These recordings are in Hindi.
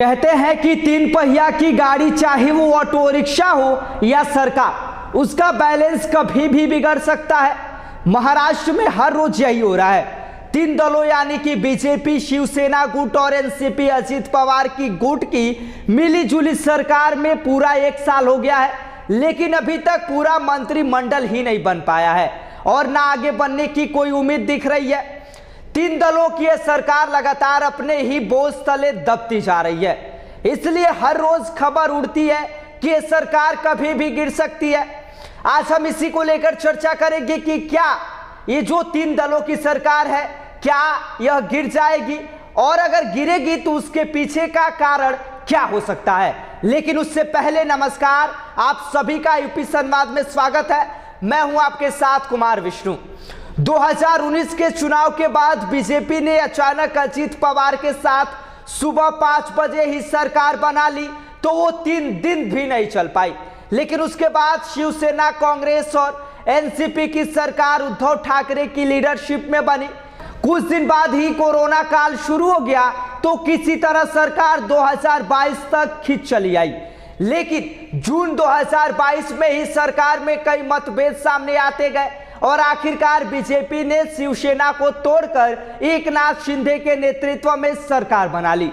कहते हैं कि तीन पहिया की गाड़ी, चाहे वो ऑटो रिक्शा हो या सरकार, उसका बैलेंस कभी भी बिगड़ सकता है। महाराष्ट्र में हर रोज यही हो रहा है। तीन दलों यानी कि बीजेपी, शिवसेना गुट और एनसीपी अजित पवार की गुट की मिलीजुली सरकार में पूरा 1 साल हो गया है, लेकिन अभी तक पूरा मंत्रिमंडल ही नहीं बन पाया है और ना आगे बनने की कोई उम्मीद दिख रही है। तीन दलों की यह सरकार लगातार अपने ही बोझ तले दबती जा रही है, इसलिए हर रोज खबर उड़ती है कि यह सरकार कभी भी गिर सकती है। आज हम इसी को लेकर चर्चा करेंगे कि क्या ये जो तीन दलों की सरकार है, क्या यह गिर जाएगी, और अगर गिरेगी तो उसके पीछे का कारण क्या हो सकता है। लेकिन उससे पहले नमस्कार, आप सभी का यूपी संवाद में स्वागत है। मैं हूं आपके साथ कुमार विष्णु। 2019 के चुनाव के बाद बीजेपी ने अचानक अजित पवार के साथ सुबह 5 बजे ही सरकार बना ली, तो वो 3 दिन भी नहीं चल पाई। लेकिन उसके बाद शिवसेना, कांग्रेस और एनसीपी की सरकार उद्धव ठाकरे की लीडरशिप में बनी। कुछ दिन बाद ही कोरोना काल शुरू हो गया, तो किसी तरह सरकार 2022 तक खींच चली आई। लेकिन जून 2022 में ही सरकार में कई मतभेद सामने आते गए और आखिरकार बीजेपी ने शिवसेना को तोड़कर एकनाथ शिंदे के नेतृत्व में सरकार बना ली।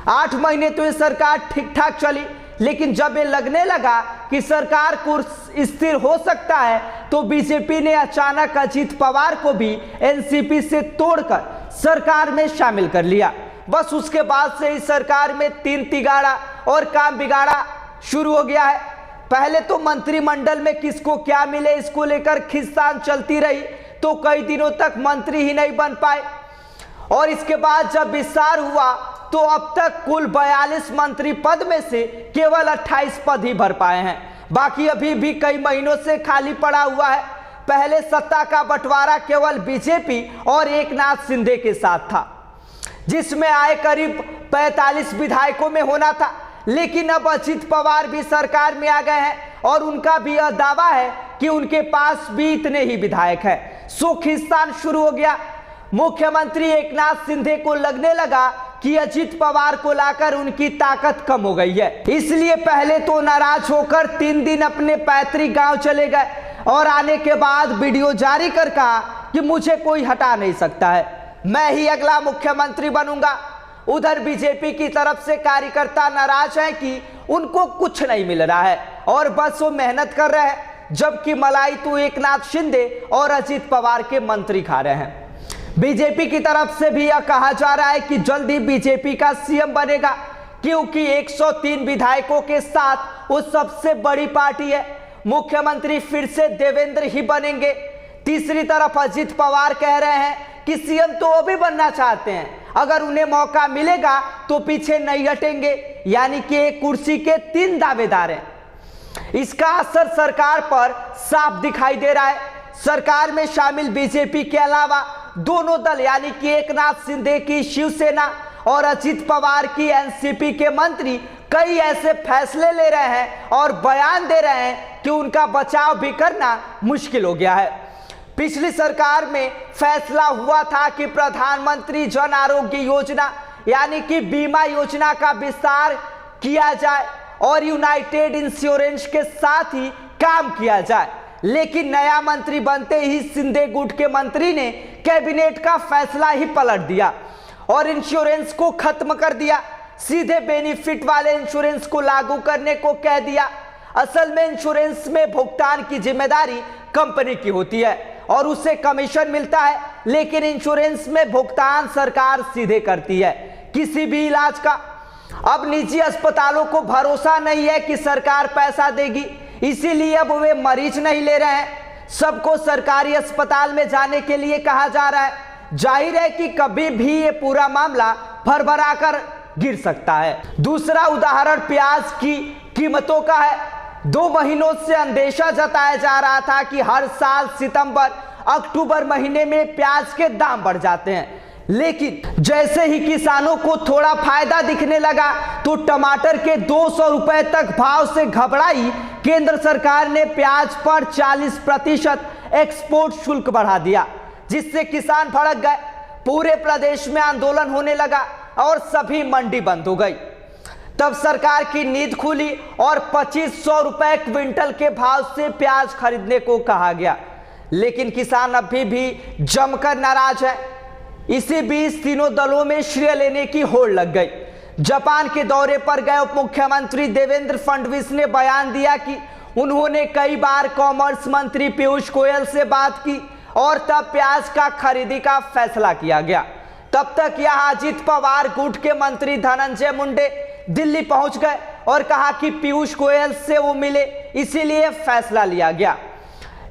8 महीने तो ये सरकार ठीक ठाक चली, लेकिन जब ये लगने लगा कि सरकार कुर्स स्थिर हो सकता है, तो बीजेपी ने अचानक अजित पवार को भी एनसीपी से तोड़कर सरकार में शामिल कर लिया। बस उसके बाद से इस सरकार में 3 तिगाड़ा और काम बिगाड़ा शुरू हो गया है। पहले तो मंत्रिमंडल में किसको क्या मिले, इसको लेकर खींचतान चलती रही, तो कई दिनों तक मंत्री ही नहीं बन पाए। और इसके बाद जब विस्तार हुआ, तो अब तक कुल 42 मंत्री पद में से केवल 28 पद ही भर पाए हैं। बाकी अभी भी कई महीनों से खाली पड़ा हुआ है। पहले सत्ता का बंटवारा केवल बीजेपी और एकनाथ शिंदे के साथ था, जिसमें आय करीब 45 विधायकों में होना था। लेकिन अब अजित पवार भी सरकार में आ गए हैं और उनका भी यह दावा है कि उनके पास भी इतने ही विधायक हैं। सो खींचतान शुरू हो गया। मुख्यमंत्री एकनाथ शिंदे को लगने लगा कि अजित पवार को लाकर उनकी ताकत कम हो गई है, इसलिए पहले तो नाराज होकर 3 दिन अपने पैतृक गांव चले गए और आने के बाद वीडियो जारी कर कहा कि मुझे कोई हटा नहीं सकता है, मैं ही अगला मुख्यमंत्री बनूंगा। उधर बीजेपी की तरफ से कार्यकर्ता नाराज हैं कि उनको कुछ नहीं मिल रहा है और बस वो मेहनत कर रहे हैं, जबकि मलाई तो एकनाथ शिंदे और अजित पवार के मंत्री खा रहे हैं। बीजेपी की तरफ से भी यह कहा जा रहा है कि जल्द ही बीजेपी का सीएम बनेगा, क्योंकि 103 विधायकों के साथ वो सबसे बड़ी पार्टी है। मुख्यमंत्री फिर से देवेंद्र ही बनेंगे। तीसरी तरफ अजित पवार कह रहे हैं कि सीएम तो वो भी बनना चाहते हैं, अगर उन्हें मौका मिलेगा तो पीछे नहीं हटेंगे। यानी कि एक कुर्सी के 3 दावेदार हैं। इसका असर सरकार पर साफ दिखाई दे रहा है। सरकार में शामिल बीजेपी के अलावा दोनों दल यानी कि एकनाथ शिंदे की शिवसेना और अजित पवार की एनसीपी के मंत्री कई ऐसे फैसले ले रहे हैं और बयान दे रहे हैं कि उनका बचाव भी करना मुश्किल हो गया है। पिछली सरकार में फैसला हुआ था कि प्रधानमंत्री जन आरोग्य योजना यानी कि बीमा योजना का विस्तार किया जाए और यूनाइटेड इंश्योरेंस के साथ ही काम किया जाए। लेकिन नया मंत्री बनते ही शिंदे गुट के मंत्री ने कैबिनेट का फैसला ही पलट दिया और इंश्योरेंस को खत्म कर दिया। सीधे बेनिफिट वाले इंश्योरेंस को लागू करने को कह दिया। असल में इंश्योरेंस में भुगतान की जिम्मेदारी कंपनी की होती है और उसे कमीशन मिलता है, लेकिन इंश्योरेंस में भुगतान सरकार सीधे करती है किसी भी इलाज का। अब निजी अस्पतालों को भरोसा नहीं है कि सरकार पैसा देगी, इसीलिए अब वे मरीज नहीं ले रहे हैं। सबको सरकारी अस्पताल में जाने के लिए कहा जा रहा है। जाहिर है कि कभी भी ये पूरा मामला भरभरा कर गिर सकता है। दूसरा उदाहरण प्याज की कीमतों का है। 2 महीनों से अंदेशा जताया जा रहा था कि हर साल सितंबर, अक्टूबर महीने में प्याज के दाम बढ़ जाते हैं, लेकिन जैसे ही किसानों को थोड़ा फायदा दिखने लगा, तो टमाटर के 200 रुपए तक भाव से घबराई केंद्र सरकार ने प्याज पर 40% एक्सपोर्ट शुल्क बढ़ा दिया, जिससे किसान भड़क गए। पूरे प्रदेश में आंदोलन होने लगा और सभी मंडी बंद हो गई। तब सरकार की नींद खुली और 2500 रुपए क्विंटल के भाव से प्याज खरीदने को कहा गया, लेकिन किसान अभी भी जमकर नाराज है। इसी बीच तीनों दलों में श्रेय लेने की होड़ लग गई। जापान के दौरे पर गए उप मुख्यमंत्री देवेंद्र फडणवीस ने बयान दिया कि उन्होंने कई बार कॉमर्स मंत्री पीयूष गोयल से बात की और तब प्याज का खरीदी का फैसला किया गया। तब तक यहां अजित पवार गुट के मंत्री धनंजय मुंडे दिल्ली पहुंच गए और कहा कि पीयूष गोयल से वो मिले, इसीलिए फैसला लिया गया।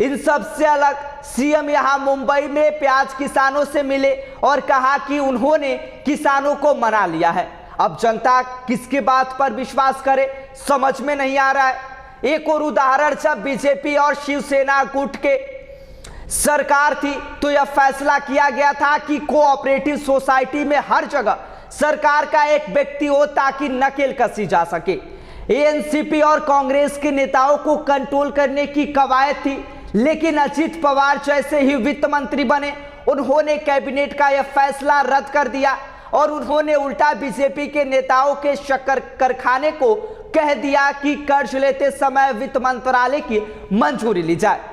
इन सब से अलग सीएम यहां मुंबई में प्याज किसानों से मिले और कहा कि उन्होंने किसानों को मना लिया है। अब जनता किसकी बात पर विश्वास करे, समझ में नहीं आ रहा है। एक और उदाहरण, जब बीजेपी और शिवसेना गुट के सरकार थी तो यह फैसला किया गया था कि कोऑपरेटिव सोसाइटी में हर जगह सरकार का एक व्यक्ति हो ताकि नकेल कसी जा सके। एनसीपी और कांग्रेस के नेताओं को कंट्रोल करने की कवायद थी, लेकिन अजित पवार जैसे ही वित्त मंत्री बने उन्होंने कैबिनेट का यह फैसला रद्द कर दिया और उन्होंने उल्टा बीजेपी के नेताओं के शक्कर कारखाने को कह दिया कि कर्ज लेते समय वित्त मंत्रालय की मंजूरी ली जाए।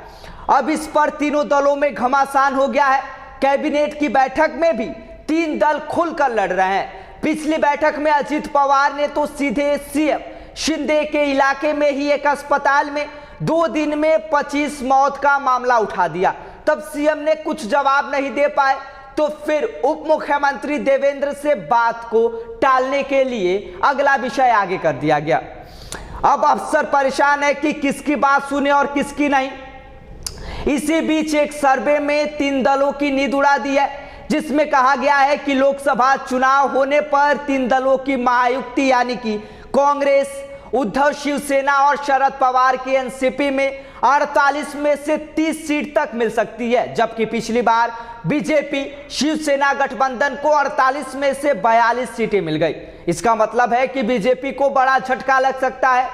अब इस पर तीनों दलों में घमासान हो गया है। कैबिनेट की बैठक में भी तीन दल खुलकर लड़ रहे हैं। पिछली बैठक में अजित पवार ने तो सीधे सीएम शिंदे के इलाके में ही एक अस्पताल में 2 दिन में 25 मौत का मामला उठा दिया। तब सीएम ने कुछ जवाब नहीं दे पाए तो फिर उप मुख्यमंत्री देवेंद्र से बात को टालने के लिए अगला विषय आगे कर दिया गया। अब अफसर परेशान है कि किसकी बात सुने और किसकी नहीं। इसी बीच एक सर्वे में 3 दलों की नींद उड़ा दी है, जिसमें कहा गया है कि लोकसभा चुनाव होने पर 3 दलों की महायुति यानी कि कांग्रेस, उद्धव शिवसेना और शरद पवार की एनसीपी में 48 में से 30 सीट तक मिल सकती है, जबकि पिछली बार बीजेपी शिवसेना गठबंधन को 48 में से 42 सीटें मिल गई। इसका मतलब है कि बीजेपी को बड़ा झटका लग सकता है।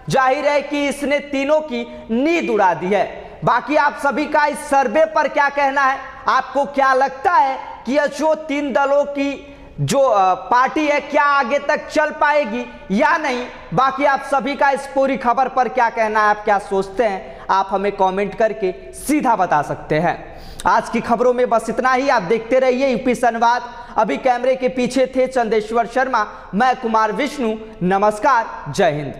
जाहिर है कि इसने तीनों की नींद उड़ा दी है। बाकी आप सभी का इस सर्वे पर क्या कहना है? आपको क्या लगता है कि यह जो 3 दलों की जो पार्टी है क्या आगे तक चल पाएगी या नहीं? बाकी आप सभी का इस पूरी खबर पर क्या कहना है, आप क्या सोचते हैं, आप हमें कमेंट करके सीधा बता सकते हैं। आज की खबरों में बस इतना ही। आप देखते रहिए यूपी संवाद। अभी कैमरे के पीछे थे चंदेश्वर शर्मा, मैं कुमार विष्णु। नमस्कार, जय हिंद।